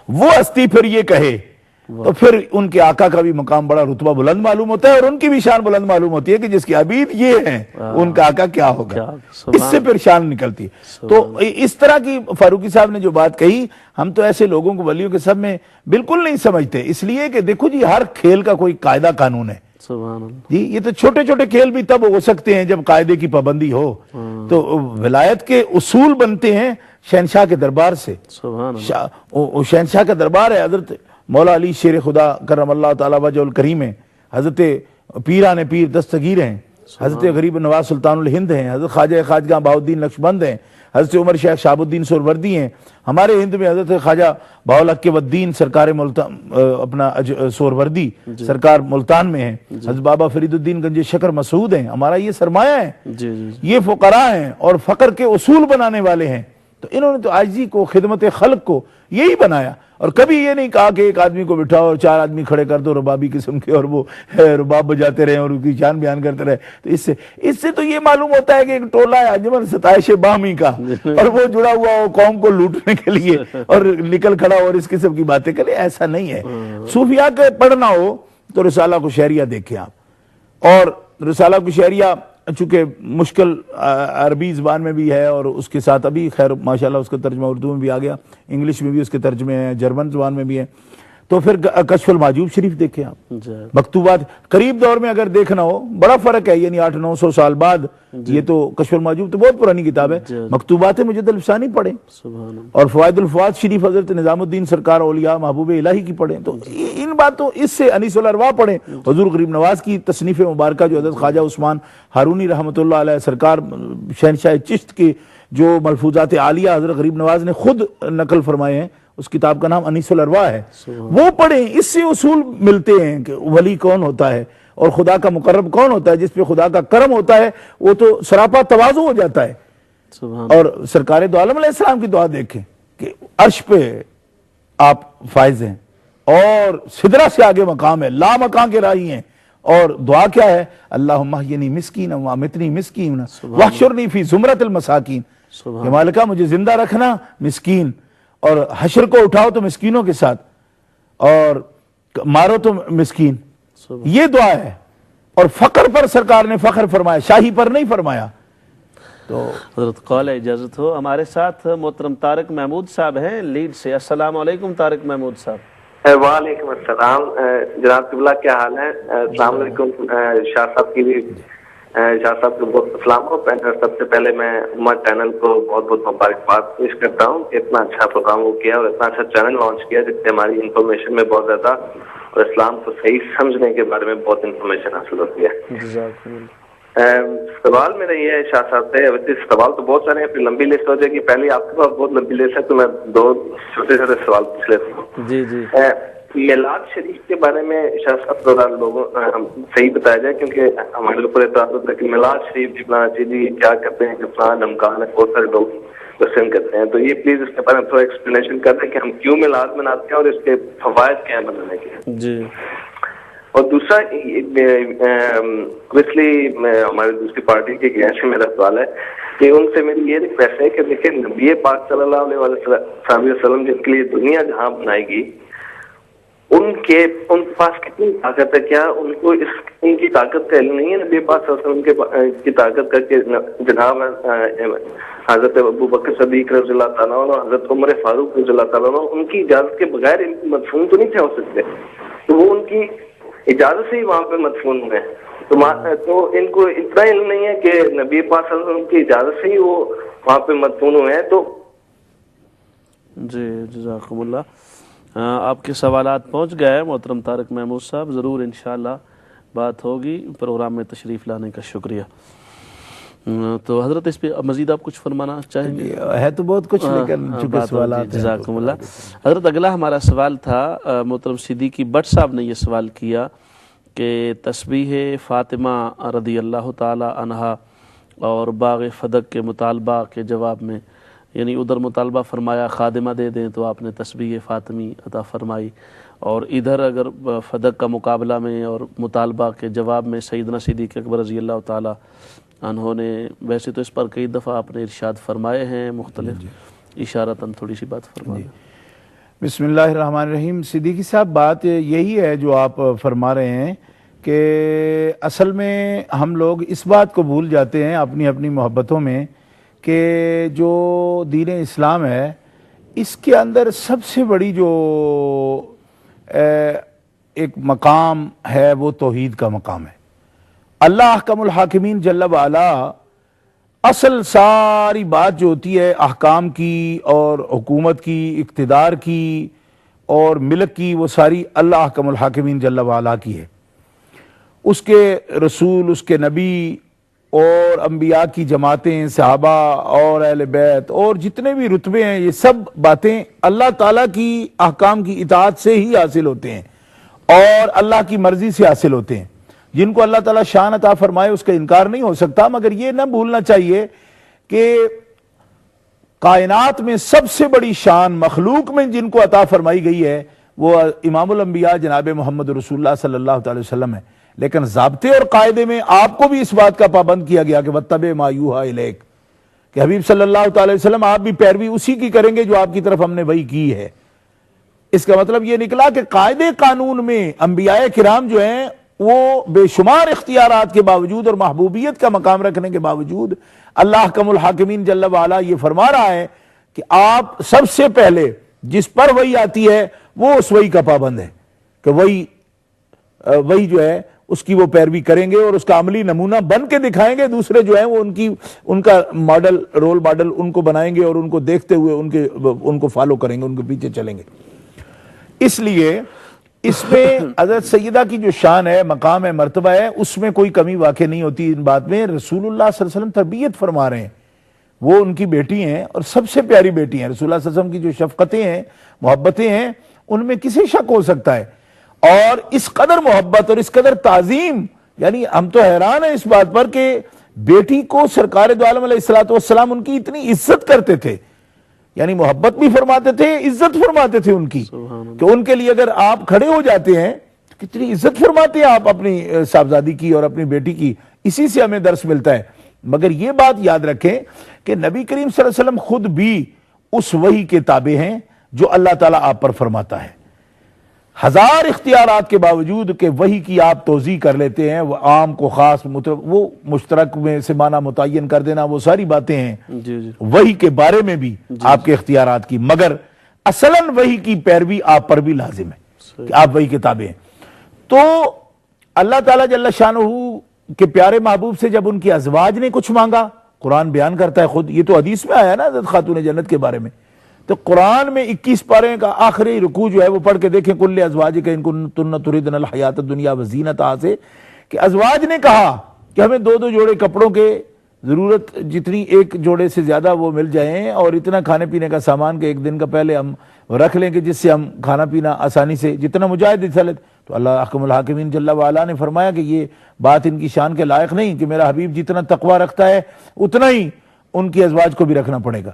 وہ ہستی پھر یہ کہے تو پھر ان کے آقا کا بھی مقام بڑا رتبہ بلند معلوم ہوتا ہے، اور ان کی بھی شان بلند معلوم ہوتی ہے کہ جس کی عبید یہ ہیں ان کا آقا کیا ہوگا، اس سے پھر شان نکلتی ہے۔ تو اس طرح کی فاروقی صاحب نے جو بات کہی، ہم تو ایسے لوگوں کو ولیوں کے سب میں بالکل نہیں سمجھتے، اس لیے کہ دیکھو جی ہر کھیل کا کوئی قاعدہ قانون ہے جی، یہ تو چھوٹے چھوٹے کھیل بھی تب ہو سکتے ہیں جب قاعدے کی پابندی ہو۔ تو ولایت کے اصول بنتے ہیں شہنشاہ کے دربار سے، شہنشاہ کا دربار ہے، حضرت مولا علی شیر خدا کرم اللہ تعالیٰ وجہ الکریم ہیں، حضرت پیران پیر دستگیر ہیں، حضرت غریب نواز سلطان الہند ہیں، حضرت خواجہ خواجگاں بہاؤالدین نقشبند ہیں، حضرت عمر شیخ شہاب الدین سہروردی ہیں، ہمارے ہند میں حضرت خواجہ بہاءالحق والدین سرکار ملتان اپنا سہروردی سرکار ملتان میں ہیں، حضرت بابا فرید الدین گنج شکر مسعود ہیں، ہمارا یہ سرمایہ ہے، یہ فقراء ہیں اور فقر کے اصول بنانے والے ہیں۔ تو انہوں نے تو عاجزی کو، خدمت خلق کو یہی بنایا، اور کبھی یہ نہیں کہا کہ ایک آدمی کو بٹھاؤ اور 4 آدمی کھڑے کر دو ربابی قسم کے اور وہ رباب بجاتے رہے اور ان کی شان بیان کرتے رہے۔ تو اس سے تو یہ معلوم ہوتا ہے کہ ایک ٹولہ ہے انجمن ستائش باہمی کا، اور وہ جڑا ہوا ہو قوم کو لوٹنے کے لیے اور نکل کھڑا اور اس قسم کی باتیں کرے، ایسا نہیں ہے۔ صوفیاء کے پڑھنا ہو تو رسالہ قشیریہ دیکھیں آپ، اور رسالہ قشیریہ چونکہ مشکل عربی زبان میں بھی ہے، اور اس کے ساتھ ابھی خیر ماشاءاللہ اس کا ترجمہ اردو میں بھی آ گیا، انگلش میں بھی اس کے ترجمے ہیں، جرمن زبان میں بھی ہیں۔ تو پھر کشف المحجوب شریف دیکھیں آپ، مکتوبات قریب دور میں اگر دیکھنا ہو بڑا فرق ہے، یعنی 800-900 سال بعد، یہ تو کشف المحجوب تو بہت پرانی کتاب ہے، مکتوبات مجد الفسانی پڑھیں، اور فوائد الفواد شریف حضرت نظام الدین سرکار اولیاء محبوب الہی کی پڑھیں۔ تو ان باتوں اس سے انیس الارواح پڑھیں، حضور غریب نواز کی تصنیف مبارکہ جو حضرت خواجہ عثمان ہارونی رحمۃ اللہ علیہ سرکار شہنشاہ چشت کے جو ملفوظات عالیہ حضرت غریب نواز نے خود نقل فرمائے ہیں، اس کتاب کا نام انیس الارواح ہے، وہ پڑھیں۔ اس سے اصول ملتے ہیں کہ ولی کون ہوتا ہے اور خدا کا مقرب کون ہوتا ہے، جس پہ خدا کا کرم ہوتا ہے وہ تو سراپا تواضع ہو جاتا ہے۔ اور سرکار دو عالم علیہ السلام کی دعا دیکھیں کہ عرش پہ آپ فائز ہیں اور سدرہ سے آگے مقام ہے، لا مکان کے راہی ہیں، اور دعا کیا ہے؟ اللہم احینی مسکین وامتنی مسکین واحشرنی فی زمرۃ المساکین، کہ مالکہ مجھے زندہ رکھنا مسکین، اور حشر کو اٹھاؤ تو مسکینوں کے ساتھ، اور مارو تو مسکین، یہ دعا ہے۔ اور فقر پر سرکار نے فخر فرمایا، شاہی پر نہیں فرمایا۔ تو حضرت قول اجازت ہو، ہمارے ساتھ محترم طارق محمود صاحب ہیں لیڈ سے۔ السلام علیکم طارق محمود صاحب۔ وعلیکم السلام جناب قبلہ، کیا حال ہے؟ السلام علیکم شاہ صاحب کی بھی، شاہ صاحب کو بہت السلام ہو۔ سب سے پہلے میں عمر چینل کو بہت بہت مبارکباد پیش کرتا ہوں کہ اتنا اچھا پروگرام وہ کیا اور اتنا اچھا چینل لانچ کیا جس سے ہماری انفارمیشن میں بہت زیادہ اور اسلام کو صحیح سمجھنے کے بارے میں بہت انفارمیشن حاصل ہوتی ہے۔ سوال میرا یہ ہے شاہ صاحب سے، سوال تو بہت سارے ہیں، پھر لمبی لسٹ ہو جائے گی، پہلے آپ کے پاس بہت لمبی لسٹ ہے تو میں 2 چھوٹے چھوٹے سوال پوچھ لیتا ہوں۔ جی جی، میلاد شریف کے بارے میں شاہ صاحب تھوڑا لوگوں صحیح بتایا جائے، کیونکہ ہمارے اوپر اعتراض ہوتا ہے کہ میلاد شریف جتنا جی کیا کرتے ہیں کہ فلان امکان ہے، بہت سارے لوگ کوشچن کرتے ہیں، تو یہ پلیز اس کے بارے میں تھوڑا ایکسپلینیشن کر دیں کہ ہم کیوں میلاد مناتے ہیں اور اس کے فوائد کیا ہیں بنانے کے۔ جی، اور دوسرا اوبیسلی ہماری دوسری پارٹی کے گیس سے میرا سوال ہے کہ ان سے میری یہ ریکویسٹ ہے کہ دیکھیں نبی پاک صلی اللہ علیہ وسلم جن کے لیے دنیا جہاں بنائے گی، ان کے پاس کتنی طاقت ہے؟ کیا ان کو ان کی طاقت کا علم نہیں ہے نبی پاک صلی اللہ علیہ وسلم کی طاقت کا کہ جناب حضرت ابو بکر صدیق رضی اللہ تعالیٰ عنہ، حضرت عمر فاروق رضی اللہ تعالیٰ عنہ ان کی اجازت کے بغیر ان کی مدفون تو نہیں تھے ہو سکتے، تو وہ ان کی اجازت سے ہی وہاں پہ مدفون ہوئے ہیں، تو ان کو اتنا علم نہیں ہے کہ نبی پاک صلی اللہ علیہ وسلم کی اجازت سے ہی وہ وہاں پہ مدفون ہوئے ہیں۔ تو جی جزاکم اللہ، آپ کے سوالات پہنچ گئے محترم طارق محمود صاحب، ضرور انشاءاللہ بات ہوگی، پروگرام میں تشریف لانے کا شکریہ۔ تو حضرت اس پہ مزید آپ کچھ فرمانا چاہیں گے؟ ہے تو بہت کچھ لیکن چونکہ سوالات ہیں۔ جزاکم اللہ۔ حضرت اگلا ہمارا سوال تھا، محترم صدیقی بٹ صاحب نے یہ سوال کیا کہ تسبیح فاطمہ رضی اللہ تعالی عنہا اور باغ فدق کے مطالبہ کے جواب میں، یعنی ادھر مطالبہ فرمایا خادمہ دے دیں تو آپ نے تسبیح فاطمی عطا فرمائی، اور ادھر اگر فدق کا مقابلہ میں اور مطالبہ کے جواب میں سیدنا صدیق اکبر رضی اللہ تعالی عنہ نے، ویسے تو اس پر کئی دفعہ آپ نے ارشاد فرمائے ہیں مختلف، اشارتاً تھوڑی سی بات فرما دیں۔ بسم اللہ الرحمن الرحیم۔ صدیقی صاحب، بات یہی ہے جو آپ فرما رہے ہیں کہ اصل میں ہم لوگ اس بات کو بھول جاتے ہیں اپنی اپنی محبتوں میں کہ جو دین اسلام ہے اس کے اندر سب سے بڑی جو ایک مقام ہے وہ توحید کا مقام ہے۔ اللہ احکم الحاکمین جل وعلا اصل ساری بات جو ہوتی ہے احکام کی اور حکومت کی، اقتدار کی اور ملک کی، وہ ساری اللہ احکم الحاکمین جل وعلا کی ہے۔ اس کے رسول، اس کے نبی اور انبیاء کی جماعتیں، صحابہ اور اہل بیت اور جتنے بھی رتبے ہیں، یہ سب باتیں اللہ تعالیٰ کی احکام کی اطاعت سے ہی حاصل ہوتے ہیں اور اللہ کی مرضی سے حاصل ہوتے ہیں۔ جن کو اللہ تعالیٰ شان عطا فرمائے اس کا انکار نہیں ہو سکتا، مگر یہ نہ بھولنا چاہیے کہ کائنات میں سب سے بڑی شان مخلوق میں جن کو عطا فرمائی گئی ہے وہ امام الانبیاء جناب محمد رسول اللہ صلی اللہ علیہ وسلم ہے۔ لیکن ضابطے اور قاعدے میں آپ کو بھی اس بات کا پابند کیا گیا کہ وَاتَّبِعْ مَا يُوحَىٰ إِلَيْكَ، کہ حبیب صلی اللہ علیہ وسلم آپ بھی پیروی اسی کی کریں گے جو آپ کی طرف ہم نے وحی کی ہے۔ اس کا مطلب یہ نکلا کہ قاعدے قانون میں انبیاء کرام جو ہیں وہ بے شمار اختیارات کے باوجود اور محبوبیت کا مقام رکھنے کے باوجود اللہ احکم الحاکمین جل وعلا یہ فرما رہا ہے کہ آپ سب سے پہلے جس پر وحی آتی ہے وہ اس وحی کا پابند ہے، کہ وحی جو ہے اس کی وہ پیروی کریں گے اور اس کا عملی نمونہ بن کے دکھائیں گے۔ دوسرے جو ہیں وہ ان کا ماڈل، رول ماڈل ان کو بنائیں گے اور ان کو دیکھتے ہوئے ان کو فالو کریں گے، ان کے پیچھے چلیں گے۔ اس لیے اس میں حضرت سیدہ کی جو شان ہے، مقام ہے، مرتبہ ہے، اس میں کوئی کمی واقع نہیں ہوتی۔ ان بات میں رسول اللہ صلی اللہ علیہ وسلم تربیت فرما رہے ہیں، وہ ان کی بیٹی ہیں اور سب سے پیاری بیٹی ہیں۔ رسول اللہ صلی اللہ علیہ وسلم کی جو شفقتیں ہیں، محبتیں ہیں، ان میں کسے شک ہو سکتا ہے؟ اور اس قدر محبت اور اس قدر تعظیم، یعنی ہم تو حیران ہیں اس بات پر کہ بیٹی کو سرکار دو عالم علیہ السلام ان کی اتنی عزت کرتے تھے، یعنی محبت بھی فرماتے تھے، عزت فرماتے تھے ان کی، کہ ان کے لیے اگر آپ کھڑے ہو جاتے ہیں تو کتنی عزت فرماتے ہیں آپ اپنی صاحبزادی کی اور اپنی بیٹی کی۔ اسی سے ہمیں درس ملتا ہے۔ مگر یہ بات یاد رکھیں کہ نبی کریم صلی اللہ علیہ وسلم خود بھی اس وحی کے تابع ہیں جو اللہ تعالیٰ آپ پر فرماتا ہے۔ ہزار اختیارات کے باوجود کہ وحی کی آپ توضیح کر لیتے ہیں، وہ عام کو خاص، وہ مشترک میں سے معنی متعین کر دینا، وہ ساری باتیں ہیں وحی کے بارے میں بھی آپ کے اختیارات کی، مگر اصلاً وحی کی پیروی آپ پر بھی لازم ہے کہ آپ وحی کے تابع ہیں۔ تو اللہ تعالیٰ جل شانہ کے پیارے محبوب سے جب ان کی ازواج نے کچھ مانگا، قرآن بیان کرتا ہے خود، یہ تو حدیث میں آیا نا حضرت خاتون جنت کے بارے میں، تو قرآن میں 21 پارے کا آخری رکوع جو ہے وہ پڑھ کے دیکھیں، کل ازواجک ان کنتن تردن الحیات الدنیا وزینتہا سے، کہ ازواج نے کہا کہ ہمیں 2 جوڑے کپڑوں کے ضرورت جتنی ایک جوڑے سے زیادہ وہ مل جائیں، اور اتنا کھانے پینے کا سامان کہ ایک دن کا پہلے ہم رکھ لیں کہ جس سے ہم کھانا پینا آسانی سے جتنا مجاہد رسالت۔ تو اللہ احکم الحاکمین جل وعلا نے فرمایا کہ یہ بات ان کی شان کے لائق نہیں، کہ میرا حبیب جتنا تقوی رکھتا ہے اتنا ہی ان کی ازواج کو بھی رکھنا پڑے گا۔